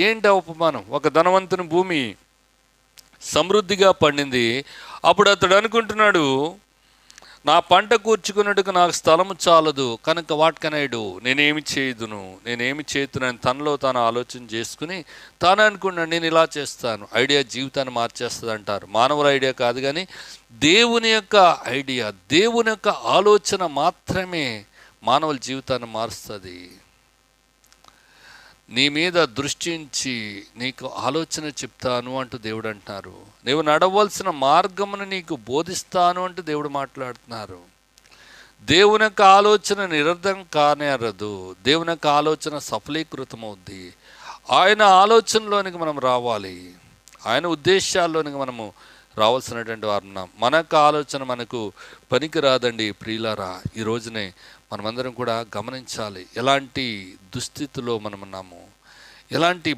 ఏంటి ఆ ఉపమానం? ఒక ధనవంతుని భూమి సమృద్ధిగా పండింది. అప్పుడు అతడు అనుకుంటున్నాడు, నా పంట కూర్చుకున్నట్టుకు నాకు స్థలము చాలదు, కనుక వాట్ కెన్ ఐ డూ, నేనేమి చేతునని తనలో తాను ఆలోచన చేసుకుని తాను అనుకున్నాడు, నేను ఇలా చేస్తాను. ఐడియా జీవితాన్ని మార్చేస్తుంది అంటారు. మానవుల ఐడియా కాదు, కానీ దేవుని యొక్క ఐడియా, దేవుని యొక్క ఆలోచన మాత్రమే మానవుల జీవితాన్ని మారుస్తుంది. నీ మీద దృష్టించి నీకు ఆలోచన చెప్తాను అంటూ దేవుడు అంటున్నారు. నీవు నడవలసిన మార్గమును నీకు బోధిస్తాను అంటూ దేవుడు మాట్లాడుతున్నారు. దేవుని యొక్క ఆలోచన నిరర్ధం కానేరదు. దేవుని యొక్క ఆలోచన సఫలీకృతమవుద్ది. ఆయన ఆలోచనలోనికి మనం రావాలి. ఆయన ఉద్దేశాల్లోనికి మనము రావాల్సినటువంటి వారు ఉన్నాం. మన యొక్క ఆలోచన మనకు పనికి రాదండి ప్రియులారా. ఈ రోజునే మనమందరం కూడా గమనించాలి, ఎలాంటి దుస్థితిలో మనం ఉన్నాము, ఎలాంటి